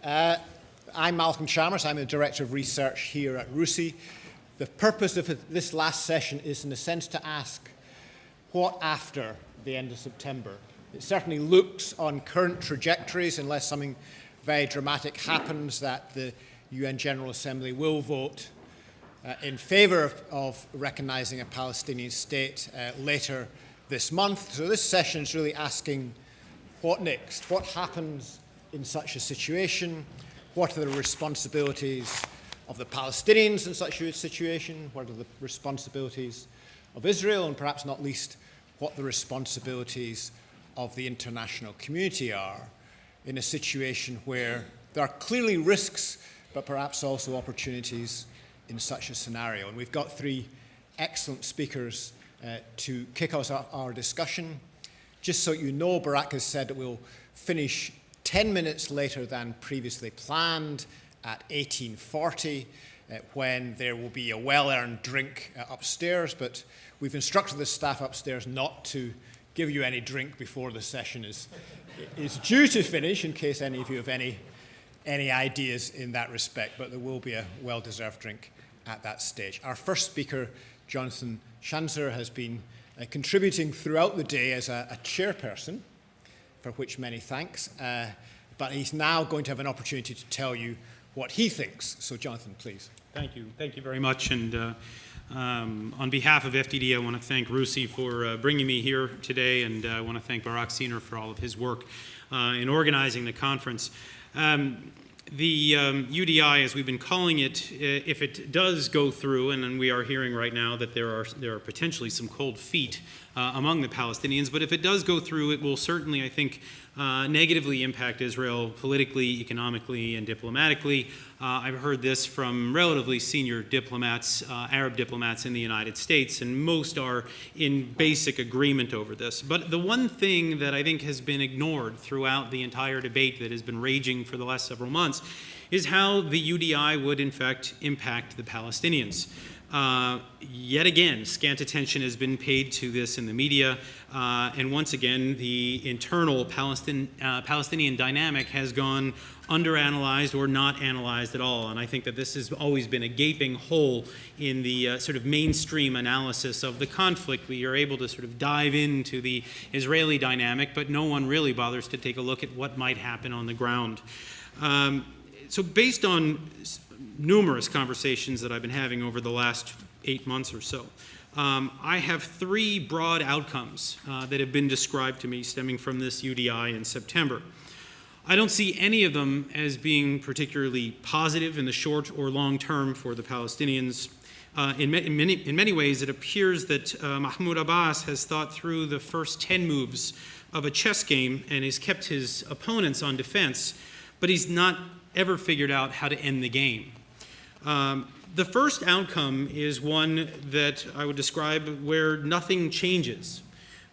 I'm Malcolm Chalmers. I'm the Director of Research here at RUSI. The purpose of this last session is, in a sense, to ask what after the end of September. It certainly looks on current trajectories, unless something very dramatic happens, that the UN General Assembly will vote in favor of recognizing a Palestinian state later this month. So this session is really asking what next? What happens in such a situation? What are the responsibilities of the Palestinians in such a situation? What are the responsibilities of Israel? And perhaps not least, what the responsibilities of the international community are in a situation where there are clearly risks, but perhaps also opportunities in such a scenario. And we've got three excellent speakers to kick us off our discussion. Just so you know, Barak has said that we'll finish 10 minutes later than previously planned at 18:40, when there will be a well-earned drink upstairs, but we've instructed the staff upstairs not to give you any drink before the session is due to finish, in case any of you have any ideas in that respect, but there will be a well-deserved drink at that stage. Our first speaker, Jonathan Schanzer, has been contributing throughout the day as a chairperson, for which many thanks, but he's now going to have an opportunity to tell you what he thinks. So Jonathan, please. Thank you very much, and on behalf of FDD, I want to thank RUSI for bringing me here today, and I want to thank Barak Siner for all of his work in organizing the conference. The UDI, as we've been calling it, if it does go through, and we are hearing right now that there are potentially some cold feet among the Palestinians, but if it does go through, it will certainly, I think, negatively impact Israel politically, economically, and diplomatically. I've heard this from relatively senior diplomats, Arab diplomats in the United States, and most are in basic agreement over this. But the one thing that I think has been ignored throughout the entire debate that has been raging for the last several months is how the UDI would, in fact, impact the Palestinians. Yet again, scant attention has been paid to this in the media, and once again, the internal Palestinian dynamic has gone underanalyzed or not analyzed at all. And I think that this has always been a gaping hole in the sort of mainstream analysis of the conflict. We are able to sort of dive into the Israeli dynamic, but no one really bothers to take a look at what might happen on the ground. So based on numerous conversations that I've been having over the last 8 months or so, I have three broad outcomes that have been described to me stemming from this UDI in September. I don't see any of them as being particularly positive in the short or long term for the Palestinians. In many ways, it appears that Mahmoud Abbas has thought through the first 10 moves of a chess game and has kept his opponents on defense, but he's not ever figured out how to end the game. The first outcome is one that I would describe where nothing changes.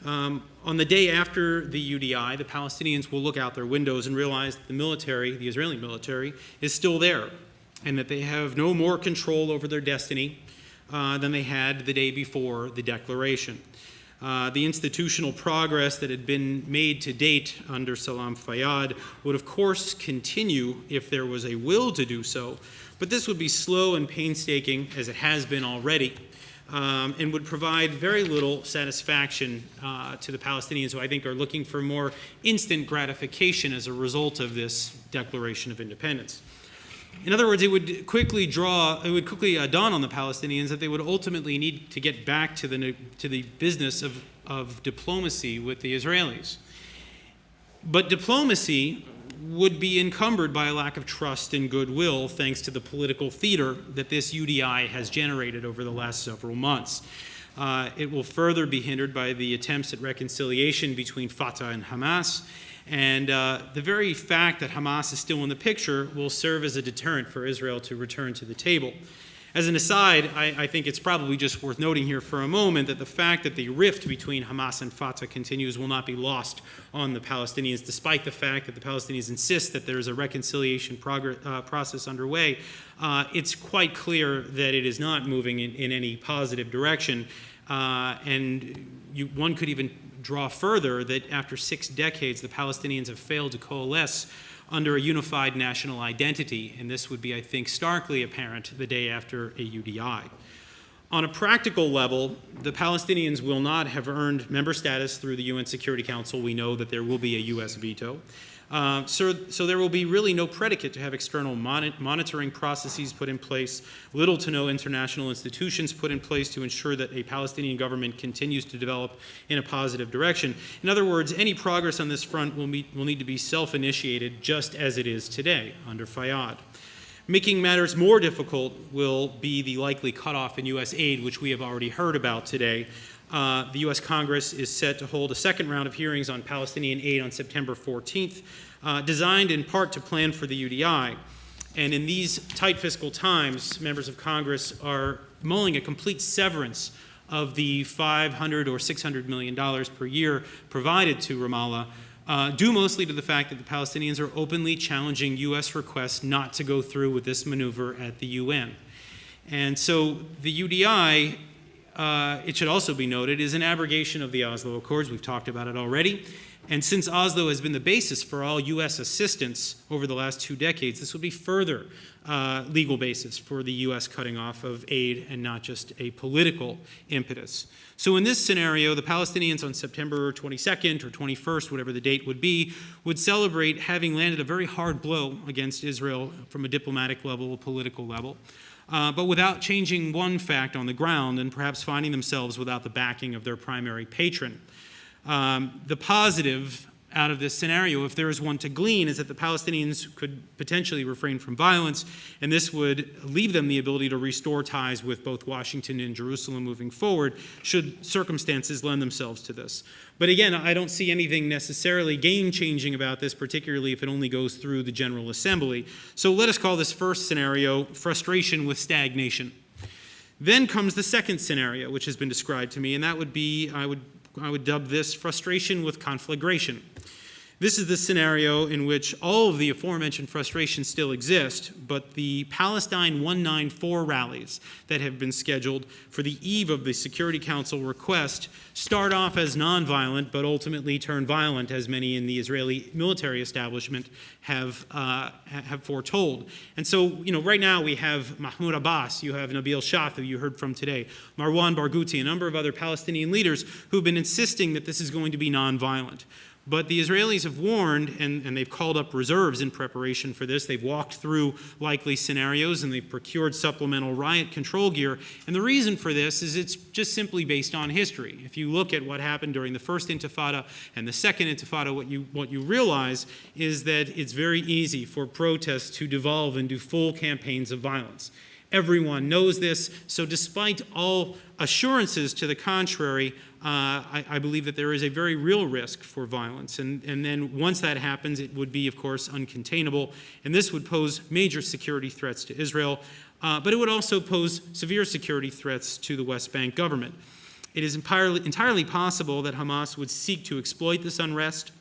On the day after the UDI, the Palestinians will look out their windows and realize that the military, the Israeli military, is still there, and that they have no more control over their destiny than they had the day before the declaration. The institutional progress that had been made to date under Salam Fayyad would, of course, continue if there was a will to do so, but this would be slow and painstaking, as it has been already, and would provide very little satisfaction to the Palestinians, who I think are looking for more instant gratification as a result of this declaration of independence. In other words, it would quickly dawn on the Palestinians that they would ultimately need to get back to the business of diplomacy with the Israelis. But diplomacy would be encumbered by a lack of trust and goodwill, thanks to the political theater that this UDI has generated over the last several months. It will further be hindered by the attempts at reconciliation between Fatah and Hamas, and the very fact that Hamas is still in the picture will serve as a deterrent for Israel to return to the table. As an aside, I think it's probably just worth noting here for a moment that the fact that the rift between Hamas and Fatah continues will not be lost on the Palestinians, despite the fact that the Palestinians insist that there is a reconciliation process underway. It's quite clear that it is not moving in any positive direction, and one could even draw further that after 6 decades, the Palestinians have failed to coalesce under a unified national identity, and this would be, I think, starkly apparent the day after a UDI. On a practical level, the Palestinians will not have earned member status through the UN Security Council. We know that there will be a U.S. veto. So there will be really no predicate to have external monitoring processes put in place, little to no international institutions put in place to ensure that a Palestinian government continues to develop in a positive direction. In other words, any progress on this front will need to be self-initiated, just as it is today under Fayyad. Making matters more difficult will be the likely cutoff in U.S. aid, which we have already heard about today. The U.S. Congress is set to hold a second round of hearings on Palestinian aid on September 14th, designed in part to plan for the UDI. And in these tight fiscal times, members of Congress are mulling a complete severance of the $500 or $600 million per year provided to Ramallah, due mostly to the fact that the Palestinians are openly challenging U.S. requests not to go through with this maneuver at the UN. And so the UDI, it should also be noted, is an abrogation of the Oslo Accords. We've talked about it already. And since Oslo has been the basis for all U.S. assistance over the last 2 decades, this will be further legal basis for the U.S. cutting off of aid and not just a political impetus. So in this scenario, the Palestinians on September 22nd or 21st, whatever the date would be, would celebrate having landed a very hard blow against Israel from a diplomatic level, a political level, but without changing one fact on the ground and perhaps finding themselves without the backing of their primary patron. The positive out of this scenario, if there is one to glean, is that the Palestinians could potentially refrain from violence, and this would leave them the ability to restore ties with both Washington and Jerusalem moving forward, should circumstances lend themselves to this. But again, I don't see anything necessarily game-changing about this, particularly if it only goes through the General Assembly. So let us call this first scenario frustration with stagnation. Then comes the second scenario, which has been described to me, and that would be, I would dub this frustration with conflagration. This is the scenario in which all of the aforementioned frustrations still exist, but the Palestine 194 rallies that have been scheduled for the eve of the Security Council request start off as nonviolent, but ultimately turn violent, as many in the Israeli military establishment have foretold. And so, right now we have Mahmoud Abbas, you have Nabil Shah, who you heard from today, Marwan Barghouti, a number of other Palestinian leaders who've been insisting that this is going to be nonviolent. But the Israelis have warned, and they've called up reserves in preparation for this. They've walked through likely scenarios, and they've procured supplemental riot control gear. And the reason for this is it's just simply based on history. If you look at what happened during the first Intifada and the second Intifada, what you realize is that it's very easy for protests to devolve into full campaigns of violence. Everyone knows this, so despite all assurances to the contrary, I believe that there is a very real risk for violence. And then once that happens, it would be, of course, uncontainable, and this would pose major security threats to Israel, but it would also pose severe security threats to the West Bank government. It is entirely possible that Hamas would seek to exploit this unrest.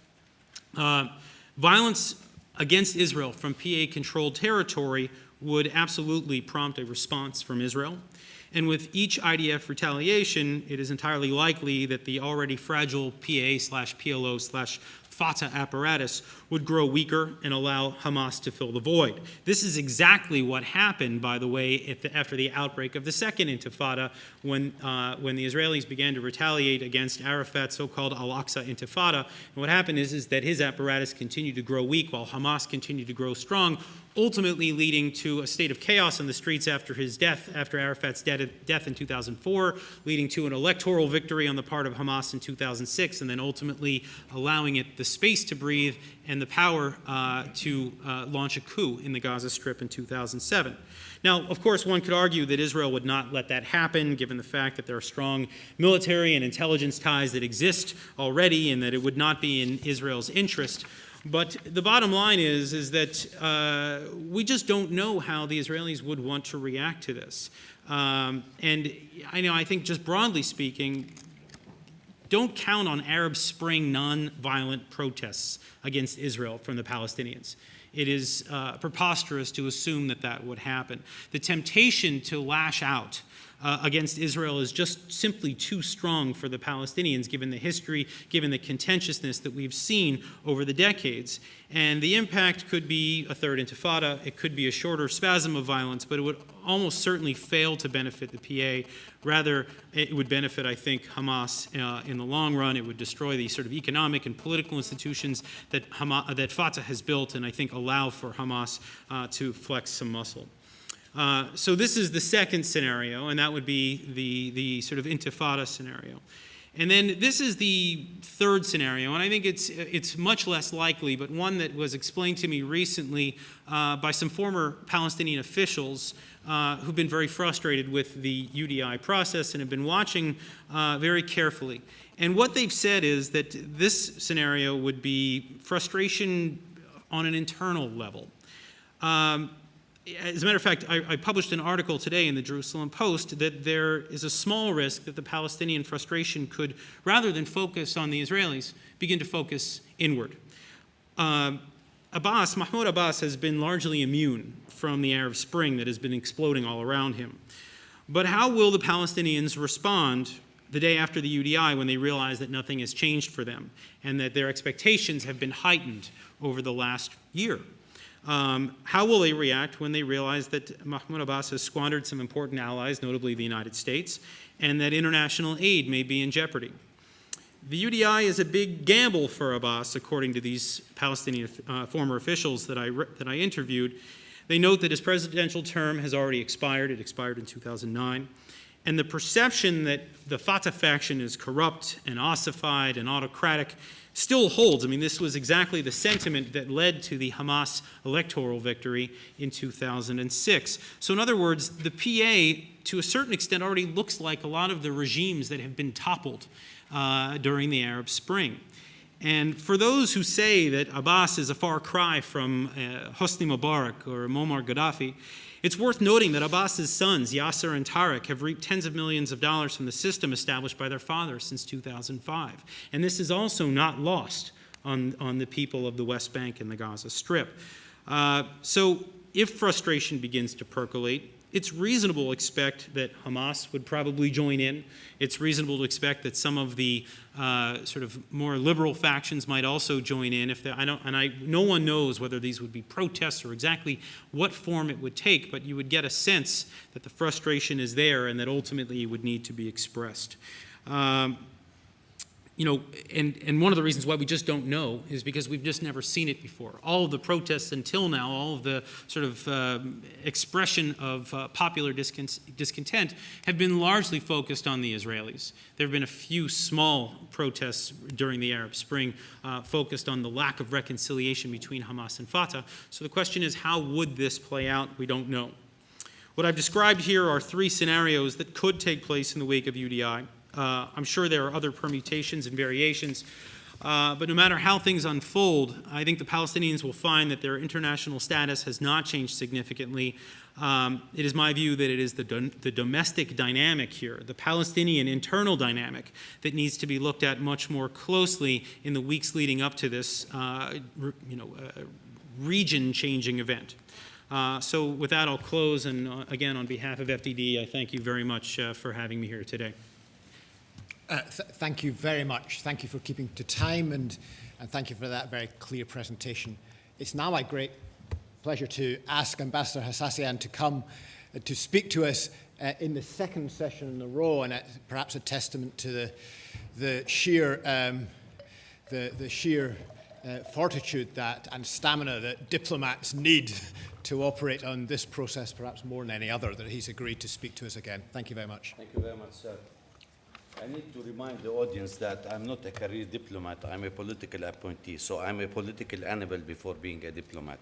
Violence against Israel from PA-controlled territory would absolutely prompt a response from Israel. And with each IDF retaliation, it is entirely likely that the already fragile PA/PLO/Fatah apparatus would grow weaker and allow Hamas to fill the void. This is exactly what happened, by the way, after the outbreak of the second Intifada, when the Israelis began to retaliate against Arafat's so-called Al-Aqsa Intifada. And what happened is that his apparatus continued to grow weak while Hamas continued to grow strong, ultimately leading to a state of chaos in the streets after his death, after Arafat's death in 2004, leading to an electoral victory on the part of Hamas in 2006, and then ultimately allowing it the space to breathe and the power to launch a coup in the Gaza Strip in 2007. Now, of course, one could argue that Israel would not let that happen, given the fact that there are strong military and intelligence ties that exist already, and that it would not be in Israel's interest. But the bottom line is that we just don't know how the Israelis would want to react to this. And I think just broadly speaking, don't count on Arab Spring non-violent protests against Israel from the Palestinians. It is preposterous to assume that that would happen. The temptation to lash out against Israel is just simply too strong for the Palestinians, given the history, given the contentiousness that we've seen over the decades. And the impact could be a third intifada, it could be a shorter spasm of violence, but it would almost certainly fail to benefit the PA. Rather, it would benefit, I think, Hamas in the long run. It would destroy the sort of economic and political institutions that Fatah has built, and I think allow for Hamas to flex some muscle. So this is the second scenario, and that would be the sort of intifada scenario. And then this is the third scenario, and I think it's much less likely, but one that was explained to me recently by some former Palestinian officials who've been very frustrated with the UDI process and have been watching very carefully. And what they've said is that this scenario would be frustration on an internal level. As a matter of fact, I published an article today in the Jerusalem Post that there is a small risk that the Palestinian frustration could, rather than focus on the Israelis, begin to focus inward. Mahmoud Abbas has been largely immune from the Arab Spring that has been exploding all around him. But how will the Palestinians respond the day after the UDI when they realize that nothing has changed for them and that their expectations have been heightened over the last year? How will they react when they realize that Mahmoud Abbas has squandered some important allies, notably the United States, and that international aid may be in jeopardy? The UDI is a big gamble for Abbas, according to these Palestinian former officials that I interviewed. They note that his presidential term has already expired. It expired in 2009. And the perception that the Fatah faction is corrupt and ossified and autocratic still holds. I mean, this was exactly the sentiment that led to the Hamas electoral victory in 2006. So in other words, the PA, to a certain extent, already looks like a lot of the regimes that have been toppled during the Arab Spring. And for those who say that Abbas is a far cry from Hosni Mubarak or Muammar Gaddafi, it's worth noting that Abbas's sons, Yasser and Tariq, have reaped tens of millions of dollars from the system established by their father since 2005. And this is also not lost on the people of the West Bank and the Gaza Strip. So if frustration begins to percolate, it's reasonable to expect that Hamas would probably join in. It's reasonable to expect that some of the sort of more liberal factions might also join in. No one knows whether these would be protests or exactly what form it would take, but you would get a sense that the frustration is there and that ultimately it would need to be expressed. And one of the reasons why we just don't know is because we've just never seen it before. All of the protests until now, all of the sort of expression of popular discontent have been largely focused on the Israelis. There have been a few small protests during the Arab Spring focused on the lack of reconciliation between Hamas and Fatah. So the question is, how would this play out? We don't know. What I've described here are three scenarios that could take place in the wake of UDI. I'm sure there are other permutations and variations, but no matter how things unfold, I think the Palestinians will find that their international status has not changed significantly. It is my view that it is the domestic dynamic here, the Palestinian internal dynamic, that needs to be looked at much more closely in the weeks leading up to this region-changing event. So with that, I'll close, and again, on behalf of FDD, I thank you very much for having me here today. Thank you very much. Thank you for keeping to time, and thank you for that very clear presentation. It's now my great pleasure to ask Ambassador Hassassian to come to speak to us in the second session in a row, and perhaps a testament to the sheer fortitude and stamina that diplomats need to operate on this process, perhaps more than any other, that he's agreed to speak to us again. Thank you very much. Thank you very much, sir. I need to remind the audience that I'm not a career diplomat, I'm a political appointee, so I'm a political animal before being a diplomat.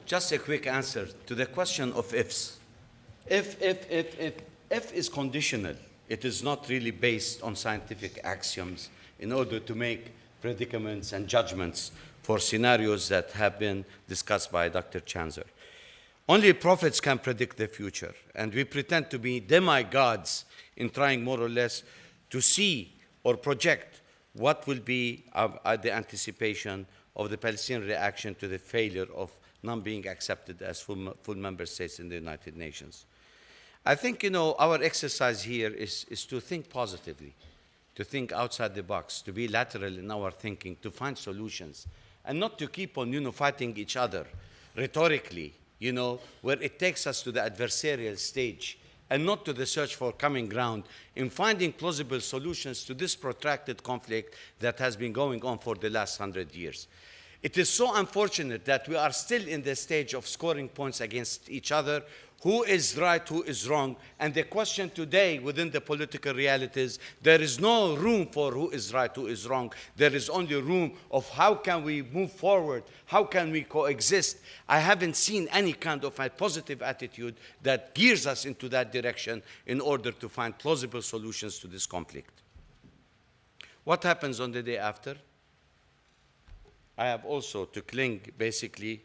Just a quick answer to the question of ifs. If is conditional. It is not really based on scientific axioms in order to make predicaments and judgments for scenarios that have been discussed by Dr. Chanzer. Only prophets can predict the future, and we pretend to be demigods in trying more or less to see or project what will be the anticipation of the Palestinian reaction to the failure of none being accepted as full member states in the United Nations. I think, our exercise here is to think positively, to think outside the box, to be lateral in our thinking, to find solutions, and not to keep on, fighting each other rhetorically, where it takes us to the adversarial stage, and not to the search for common ground in finding plausible solutions to this protracted conflict that has been going on for the last 100 years. It is so unfortunate that we are still in the stage of scoring points against each other, who is right, who is wrong, and the question today within the political realities, there is no room for who is right, who is wrong. There is only room of how can we move forward, how can we coexist. I haven't seen any kind of a positive attitude that gears us into that direction in order to find plausible solutions to this conflict. What happens on the day after? I have also to cling basically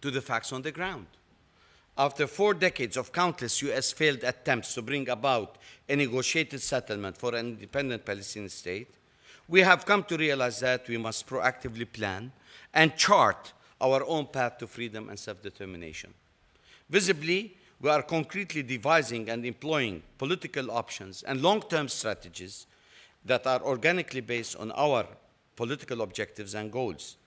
to the facts on the ground. After 4 decades of countless US failed attempts to bring about a negotiated settlement for an independent Palestinian state, we have come to realize that we must proactively plan and chart our own path to freedom and self-determination. Visibly, we are concretely devising and employing political options and long-term strategies that are organically based on our political objectives and goals.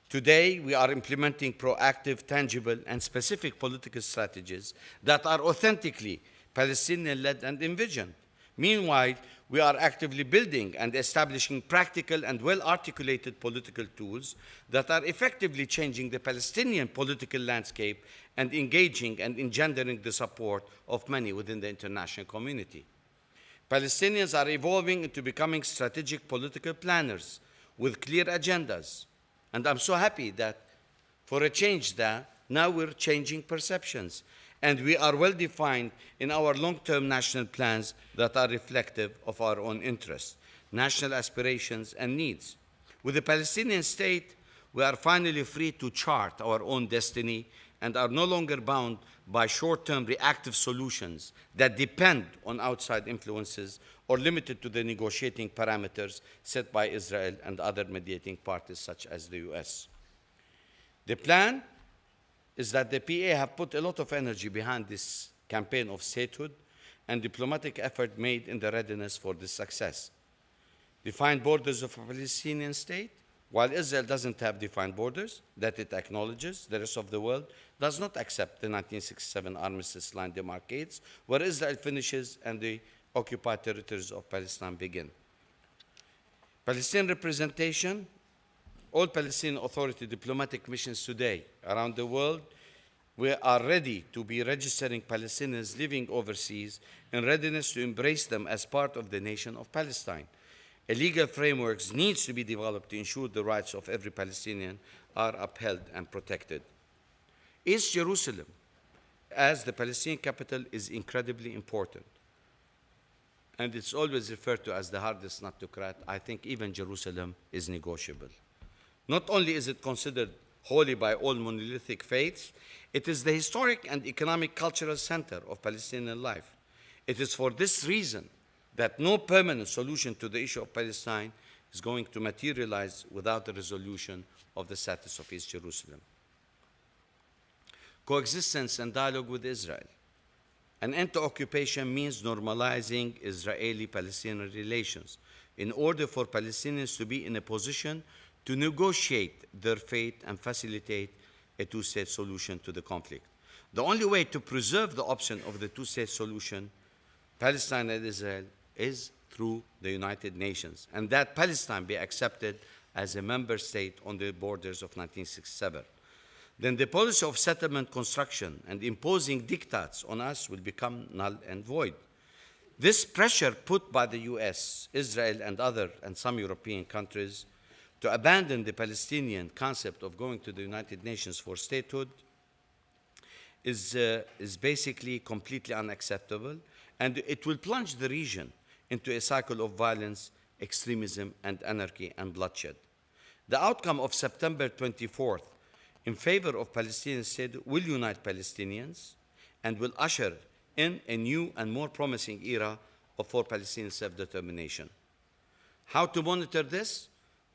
Today, we are implementing proactive, tangible, and specific political strategies that are authentically Palestinian-led and envisioned. Meanwhile, we are actively building and establishing practical and well-articulated political tools that are effectively changing the Palestinian political landscape and engaging and engendering the support of many within the international community. Palestinians are evolving into becoming strategic political planners with clear agendas. And I'm so happy that for a change that now we're changing perceptions. And we are well defined in our long-term national plans that are reflective of our own interests, national aspirations and needs. With the Palestinian state, we are finally free to chart our own destiny and are no longer bound by short-term reactive solutions that depend on outside influences or limited to the negotiating parameters set by Israel and other mediating parties such as the US. The plan is that the PA have put a lot of energy behind this campaign of statehood and diplomatic effort made in the readiness for this success. Defined borders of a Palestinian state, while Israel doesn't have defined borders that it acknowledges, the rest of the world does not accept the 1967 armistice line demarcates, where Israel finishes and the occupied territories of Palestine begin. Palestinian representation, all Palestinian Authority diplomatic missions today around the world, we are ready to be registering Palestinians living overseas in readiness to embrace them as part of the nation of Palestine. A legal framework needs to be developed to ensure the rights of every Palestinian are upheld and protected. East Jerusalem, as the Palestinian capital, is incredibly important. And it's always referred to as the hardest nut to crack. I think even Jerusalem is negotiable. Not only is it considered holy by all monolithic faiths, it is the historic and economic cultural center of Palestinian life. It is for this reason that no permanent solution to the issue of Palestine is going to materialize without the resolution of the status of East Jerusalem. Coexistence and dialogue with Israel. An end to occupation means normalizing Israeli-Palestinian relations in order for Palestinians to be in a position to negotiate their fate and facilitate a two-state solution to the conflict. The only way to preserve the option of the two-state solution, Palestine and Israel, is through the United Nations, and that Palestine be accepted as a member state on the borders of 1967. Then the policy of settlement construction and imposing diktats on us will become null and void. This pressure put by the US, Israel, and some European countries to abandon the Palestinian concept of going to the United Nations for statehood is basically completely unacceptable, and it will plunge the region into a cycle of violence, extremism, and anarchy and bloodshed. The outcome of September 24th in favor of Palestinian state will unite Palestinians and will usher in a new and more promising era for Palestinian self-determination. How to monitor this?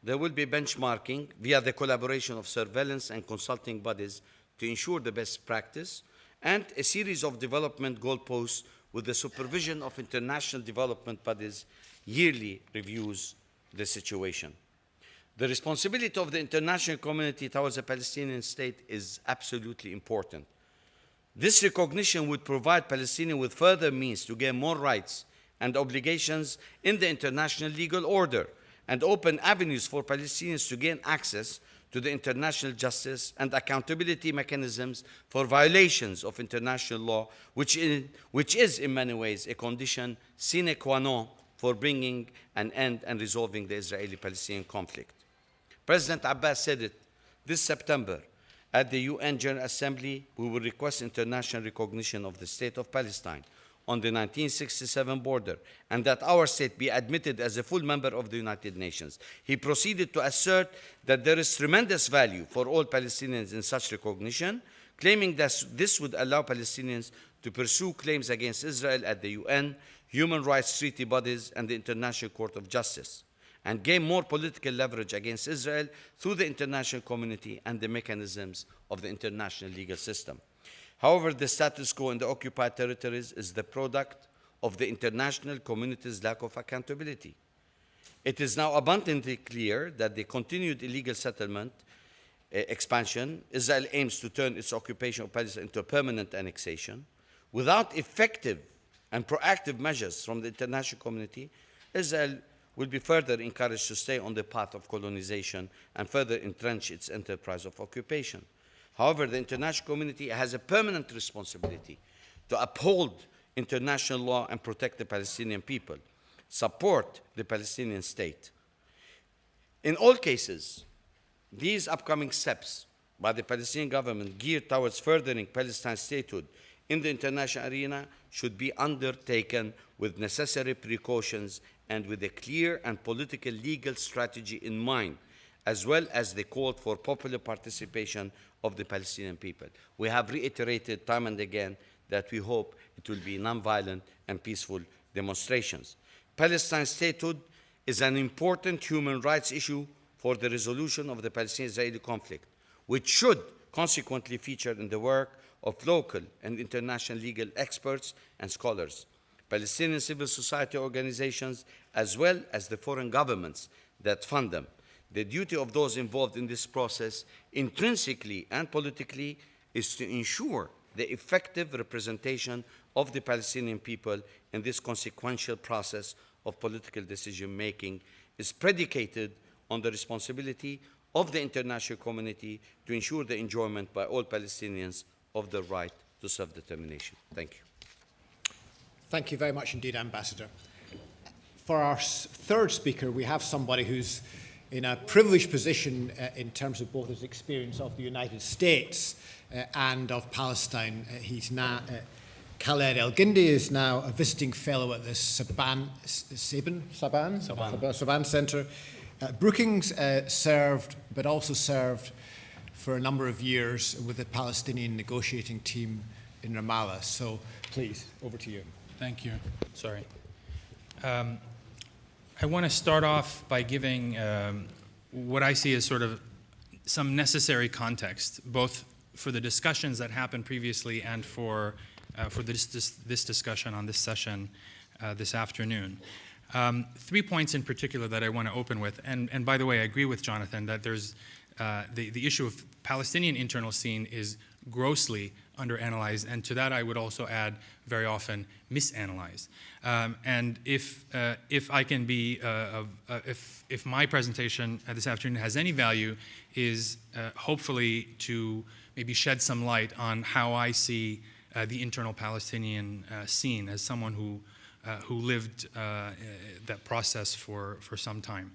There will be benchmarking via the collaboration of surveillance and consulting bodies to ensure the best practice, and a series of development goalposts with the supervision of international development bodies yearly reviews the situation. The responsibility of the international community towards the Palestinian state is absolutely important. This recognition would provide Palestinians with further means to gain more rights and obligations in the international legal order, and open avenues for Palestinians to gain access to the international justice and accountability mechanisms for violations of international law, which is in many ways a condition sine qua non for bringing an end and resolving the Israeli-Palestinian conflict. President Abbas said it this September at the UN General Assembly. We will request international recognition of the State of Palestine on the 1967 border, and that our state be admitted as a full member of the United Nations. He proceeded to assert that there is tremendous value for all Palestinians in such recognition, claiming that this would allow Palestinians to pursue claims against Israel at the UN, human rights treaty bodies, and the International Court of Justice, and gain more political leverage against Israel through the international community and the mechanisms of the international legal system. However, the status quo in the occupied territories is the product of the international community's lack of accountability. It is now abundantly clear that the continued illegal settlement expansion, Israel aims to turn its occupation of Palestine into a permanent annexation. Without effective and proactive measures from the international community, Israel will be further encouraged to stay on the path of colonization and further entrench its enterprise of occupation. However, the international community has a permanent responsibility to uphold international law and protect the Palestinian people, support the Palestinian state. In all cases, these upcoming steps by the Palestinian government geared towards furthering Palestine's statehood in the international arena should be undertaken with necessary precautions and with a clear and political legal strategy in mind, as well as the call for popular participation of the Palestinian people. We have reiterated time and again that we hope it will be nonviolent and peaceful demonstrations. Palestine's statehood is an important human rights issue for the resolution of the Palestinian-Israeli conflict, which should consequently feature in the work of local and international legal experts and scholars, Palestinian civil society organizations, as well as the foreign governments that fund them. The duty of those involved in this process, intrinsically and politically, is to ensure the effective representation of the Palestinian people in this consequential process of political decision-making is predicated on the responsibility of the international community to ensure the enjoyment by all Palestinians of the right to self-determination. Thank you. Thank you very much indeed, Ambassador. For our third speaker, we have somebody who's in a privileged position in terms of both his experience of the United States and of Palestine. He's now, Khaled El-Gindi is now a visiting fellow at the Saban Center. Brookings served, but also served for a number of years with the Palestinian negotiating team in Ramallah. So please, over to you. Thank you. Sorry. I want to start off by giving what I see as sort of some necessary context, both for the discussions that happened previously and for this discussion on this session this afternoon. 3 points in particular that I want to open with. And by the way, I agree with Jonathan that there's the issue of Palestinian internal scene is grossly underanalyzed, and to that I would also add very often misanalyzed. And if I can be, if my presentation this afternoon has any value, is hopefully to maybe shed some light on how I see the internal Palestinian scene as someone who lived that process for some time.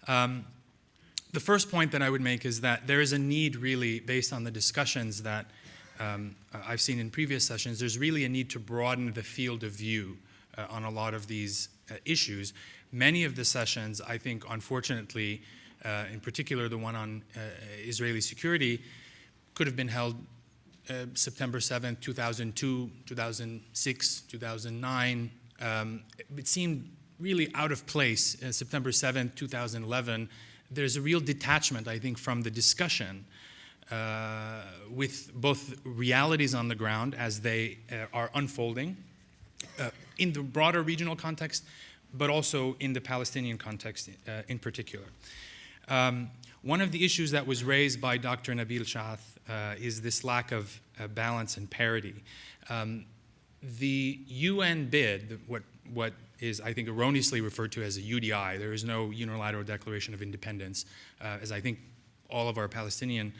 The first point that I would make is that there is a need really, based on the discussions that I've seen in previous sessions, there's really a need to broaden the field of view on a lot of these issues. Many of the sessions, I think, unfortunately, in particular the one on Israeli security, could have been held September 7th, 2002, 2006, 2009. It seemed really out of place. September 7th, 2011, there's a real detachment, I think, from the discussion with both realities on the ground as they are unfolding in the broader regional context, but also in the Palestinian context in particular. One of the issues that was raised by Dr. Nabil Shaath is this lack of balance and parity. The UN bid, what is, I think, erroneously referred to as a UDI, there is no unilateral declaration of independence, as I think all of our Palestinian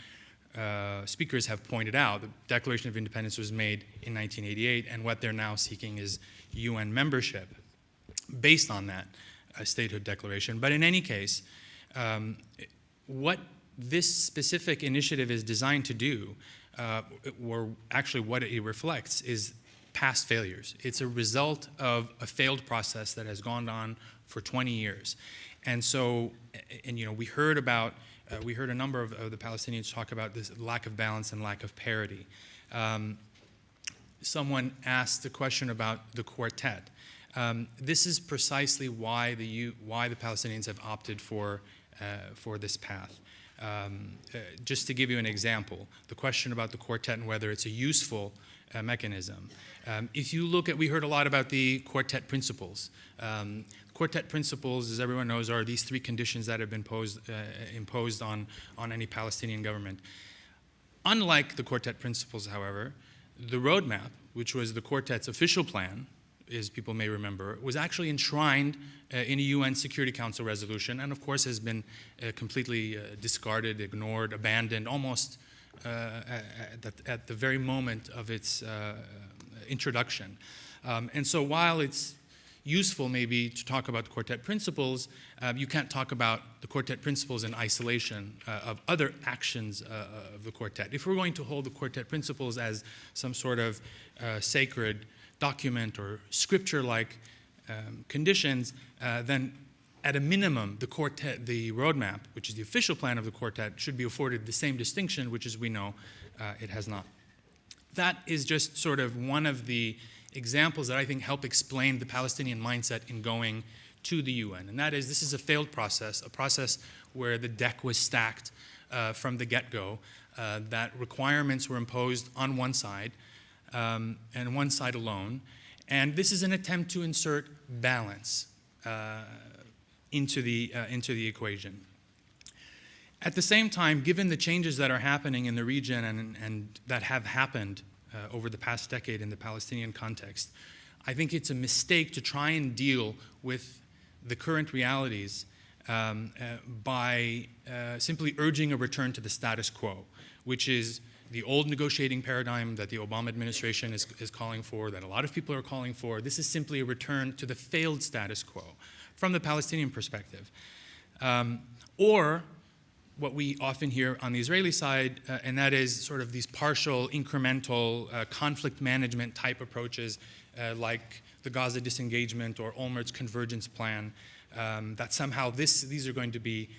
speakers have pointed out. The Declaration of Independence was made in 1988, and what they're now seeking is UN membership based on that statehood declaration. But in any case, what this specific initiative is designed to do, or actually what it reflects, is past failures. It's a result of a failed process that has gone on for 20 years. And so, we heard about, we heard a number of the Palestinians talk about this lack of balance and lack of parity. Someone asked a question about the quartet. This is precisely why the Palestinians have opted for this path. Just to give you an example, the question about the quartet and whether it's a useful mechanism. If you look at, we heard a lot about the quartet principles. Quartet principles, as everyone knows, are these three conditions that have been imposed on any Palestinian government. Unlike the quartet principles, however, the roadmap, which was the quartet's official plan, as people may remember, was actually enshrined in a UN Security Council resolution, and of course has been completely discarded, ignored, abandoned, almost at the very moment of its introduction. And so while it's useful maybe to talk about the quartet principles, you can't talk about the quartet principles in isolation of other actions of the quartet. If we're going to hold the quartet principles as some sort of sacred document or scripture-like conditions, then at a minimum, the quartet, the roadmap, which is the official plan of the quartet, should be afforded the same distinction, which, as we know, it has not. That is just sort of one of the examples that I think help explain the Palestinian mindset in going to the UN. And that is, this is a failed process, a process where the deck was stacked from the get-go, that requirements were imposed on one side, and one side alone. And this is an attempt to insert balance into the equation. At the same time, given the changes that are happening in the region and that have happened over the past decade in the Palestinian context, I think it's a mistake to try and deal with the current realities by simply urging a return to the status quo, which is the old negotiating paradigm that the Obama administration is calling for, that a lot of people are calling for. This is simply a return to the failed status quo from the Palestinian perspective. Or what we often hear on the Israeli side, and that is sort of these partial, incremental, conflict management type approaches like the Gaza disengagement or Olmert's convergence plan, that somehow these are going to be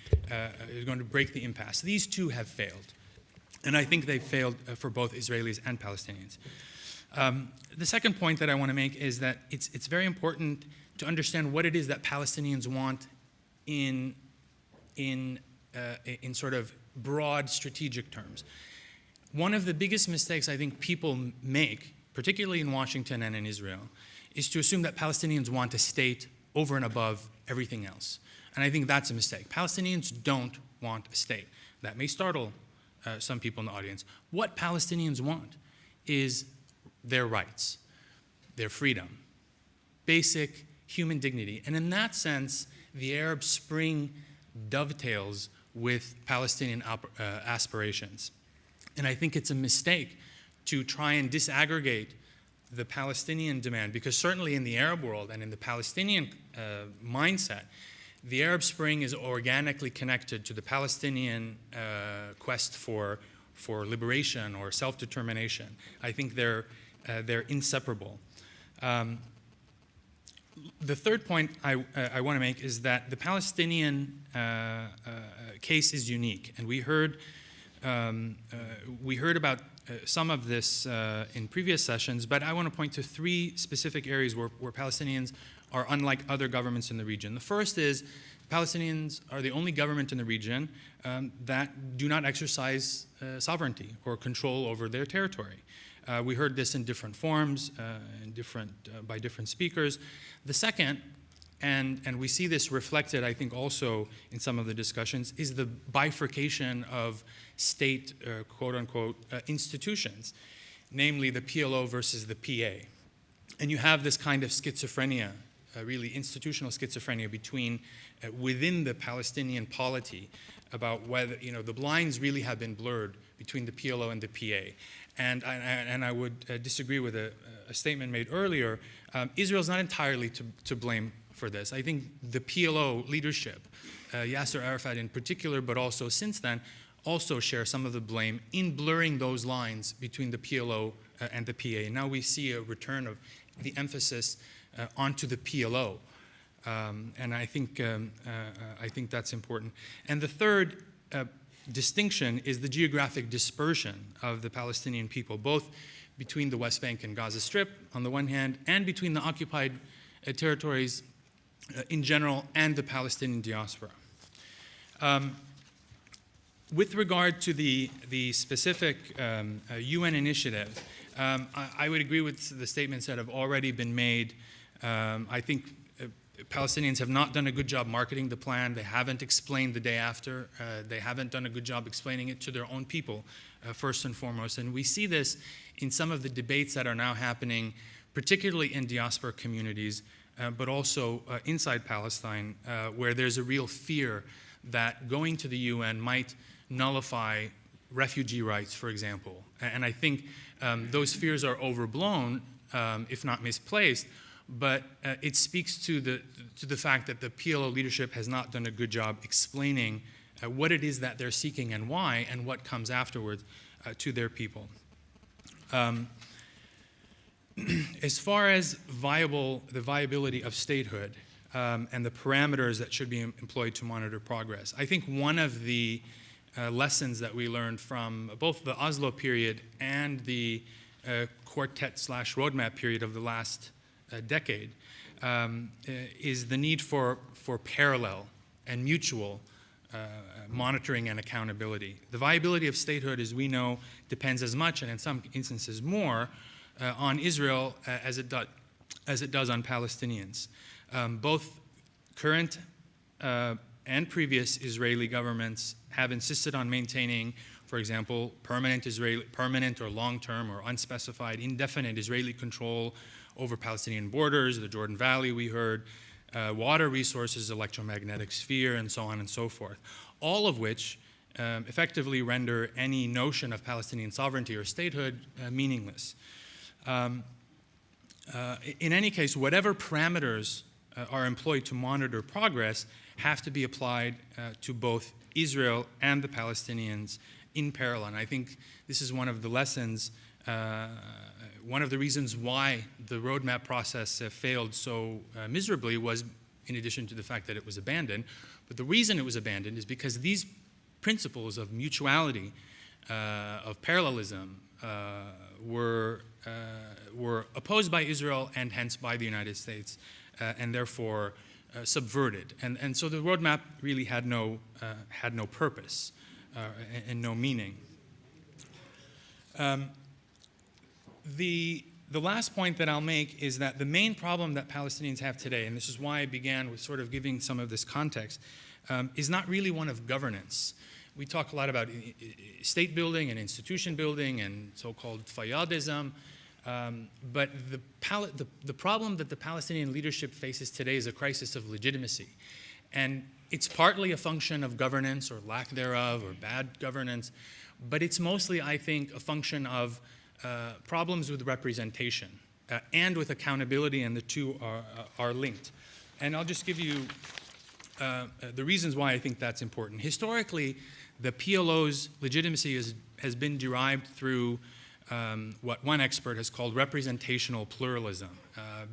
going to break the impasse. These two have failed. And I think they've failed for both Israelis and Palestinians. The second point that I want to make is that it's very important to understand what it is that Palestinians want in sort of broad strategic terms. One of the biggest mistakes I think people make, particularly in Washington and in Israel, is to assume that Palestinians want a state over and above everything else. And I think that's a mistake. Palestinians don't want a state. That may startle some people in the audience. What Palestinians want is their rights, their freedom, basic human dignity. And in that sense, the Arab Spring dovetails with Palestinian aspirations. And I think it's a mistake to try and disaggregate the Palestinian demand, because certainly in the Arab world and in the Palestinian mindset, the Arab Spring is organically connected to the Palestinian quest for liberation or self-determination. I think they're inseparable. The third point I want to make is that the Palestinian case is unique, and we heard about some of this in previous sessions, but I want to point to three specific areas where Palestinians are unlike other governments in the region. The first is Palestinians are the only government in the region that do not exercise sovereignty or control over their territory. We heard this in different forms, by different speakers. The second, and we see this reflected, I think, also in some of the discussions, is the bifurcation of state, quote-unquote, institutions, namely the PLO versus the PA. And you have this kind of schizophrenia, really institutional schizophrenia between, within the Palestinian polity, about whether, the lines really have been blurred between the PLO and the PA. And I would disagree with a statement made earlier. Israel's not entirely to blame for this. I think the PLO leadership, Yasser Arafat in particular, but also since then, also share some of the blame in blurring those lines between the PLO and the PA. Now we see a return of the emphasis onto the PLO. And I think that's important. And the third distinction is the geographic dispersion of the Palestinian people, both between the West Bank and Gaza Strip on the one hand, and between the occupied territories in general and the Palestinian diaspora. With regard to the specific UN initiative, I would agree with the statements that have already been made. I think Palestinians have not done a good job marketing the plan. They haven't explained the day after. They haven't done a good job explaining it to their own people, first and foremost. And we see this in some of the debates that are now happening, particularly in diaspora communities, but also inside Palestine, where there's a real fear that going to the UN might nullify refugee rights, for example. And I think those fears are overblown, if not misplaced, but it speaks to the fact that the PLO leadership has not done a good job explaining what it is that they're seeking and why, and what comes afterwards to their people. As far as the viability of statehood and the parameters that should be employed to monitor progress, I think one of the lessons that we learned from both the Oslo period and the quartet/roadmap period of the last decade is the need for parallel and mutual monitoring and accountability. The viability of statehood, as we know, depends as much, and in some instances more, on Israel as it does on Palestinians. Both current and previous Israeli governments have insisted on maintaining, for example, permanent or long-term or unspecified, indefinite Israeli control over Palestinian borders, the Jordan Valley, we heard, water resources, electromagnetic sphere, and so on and so forth, all of which effectively render any notion of Palestinian sovereignty or statehood meaningless. In any case, whatever parameters are employed to monitor progress have to be applied to both Israel and the Palestinians in parallel. And I think this is one of the lessons, one of the reasons why the roadmap process failed so miserably was, in addition to the fact that it was abandoned, but the reason it was abandoned is because these principles of mutuality, of parallelism, were opposed by Israel and hence by the United States, and therefore subverted. And so the roadmap really had no purpose and no meaning. The last point that I'll make is that the main problem that Palestinians have today, and this is why I began with sort of giving some of this context, is not really one of governance. We talk a lot about state building and institution building and so-called Fayyadism, but the problem that the Palestinian leadership faces today is a crisis of legitimacy. And it's partly a function of governance or lack thereof or bad governance, but it's mostly, I think, a function of problems with representation and with accountability, and the two are linked. And I'll just give you the reasons why I think that's important. Historically, the PLO's legitimacy has been derived through what one expert has called representational pluralism,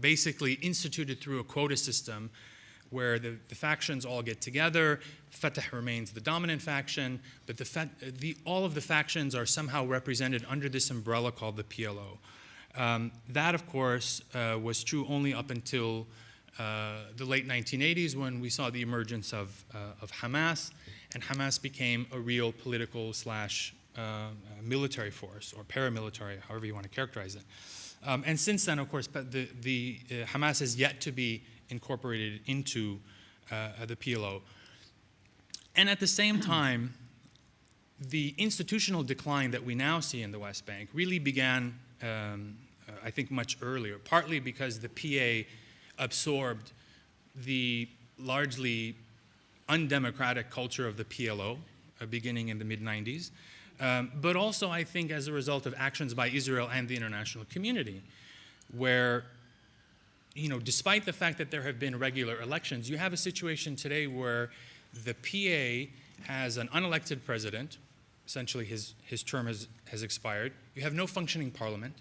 basically instituted through a quota system where the factions all get together. Fatah remains the dominant faction, but all of the factions are somehow represented under this umbrella called the PLO. That, of course, was true only up until the late 1980s when we saw the emergence of Hamas, and Hamas became a real political slash military force, or paramilitary, however you want to characterize it. And since then, of course, the Hamas has yet to be incorporated into the PLO. And at the same time, the institutional decline that we now see in the West Bank really began, I think, much earlier, partly because the PA absorbed the largely undemocratic culture of the PLO, beginning in the mid-90s, but also, I think, as a result of actions by Israel and the international community, where, despite the fact that there have been regular elections, you have a situation today where the PA has an unelected president. Essentially, his term has expired. You have no functioning parliament.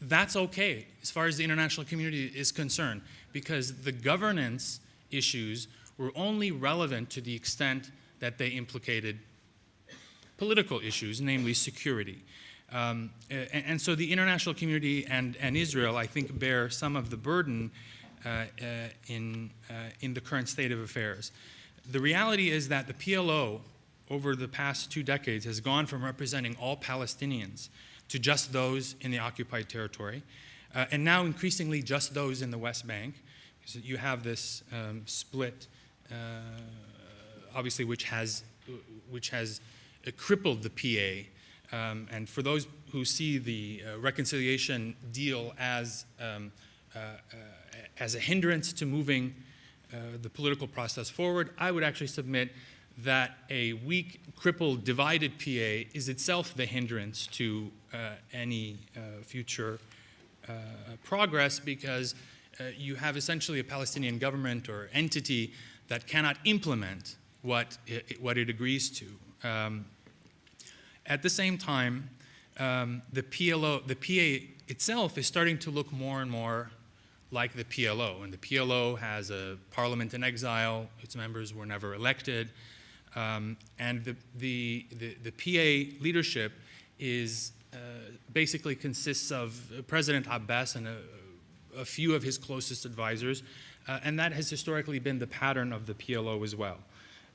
That's okay as far as the international community is concerned, because the governance issues were only relevant to the extent that they implicated political issues, namely security. And so the international community and Israel, I think, bear some of the burden in the current state of affairs. The reality is that the PLO, over the past 2 decades, has gone from representing all Palestinians to just those in the occupied territory, and now increasingly just those in the West Bank. So you have this split, obviously, which has crippled the PA. And for those who see the reconciliation deal as a hindrance to moving the political process forward, I would actually submit that a weak, crippled, divided PA is itself the hindrance to any future progress, because you have essentially a Palestinian government or entity that cannot implement what it agrees to. At the same time, the PA itself is starting to look more and more like the PLO, and the PLO has a parliament in exile. Its members were never elected. And the PA leadership is basically consists of President Abbas and a few of his closest advisors, and that has historically been the pattern of the PLO as well.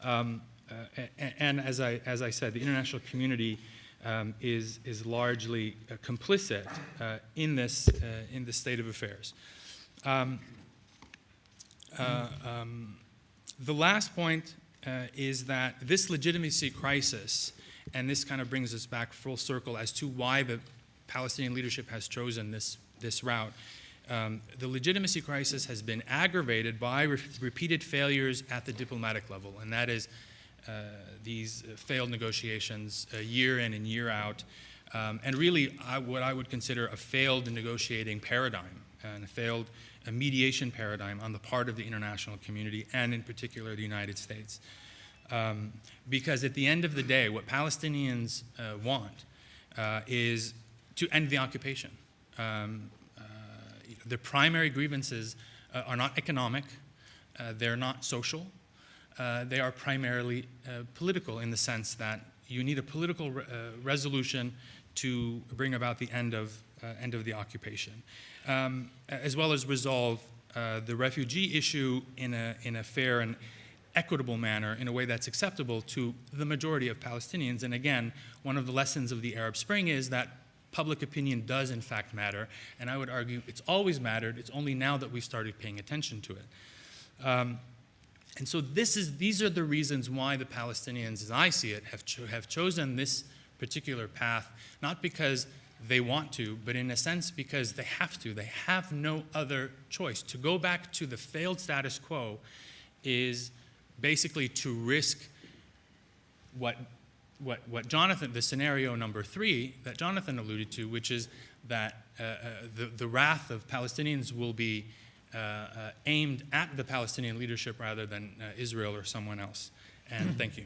And as I said, the international community is largely complicit in this state of affairs. The last point is that this legitimacy crisis, and this kind of brings us back full circle as to why the Palestinian leadership has chosen this route. The legitimacy crisis has been aggravated by repeated failures at the diplomatic level, and that is these failed negotiations year in and year out, and really what I would consider a failed negotiating paradigm and a failed mediation paradigm on the part of the international community, and in particular the United States. Because at the end of the day, what Palestinians want is to end the occupation. The primary grievances are not economic, they're not social, they are primarily political, in the sense that you need a political resolution to bring about the end of the occupation, as well as resolve the refugee issue in a fair and equitable manner, in a way that's acceptable to the majority of Palestinians. And again, one of the lessons of the Arab Spring is that public opinion does in fact matter, and I would argue it's always mattered. It's only now that we've started paying attention to it. And so these are the reasons why the Palestinians, as I see it, have chosen this particular path, not because they want to, but in a sense because they have to. They have no other choice. To go back to the failed status quo is basically to risk what Jonathan, the scenario number 3 that Jonathan alluded to, which is that the wrath of Palestinians will be aimed at the Palestinian leadership rather than Israel or someone else. And thank you.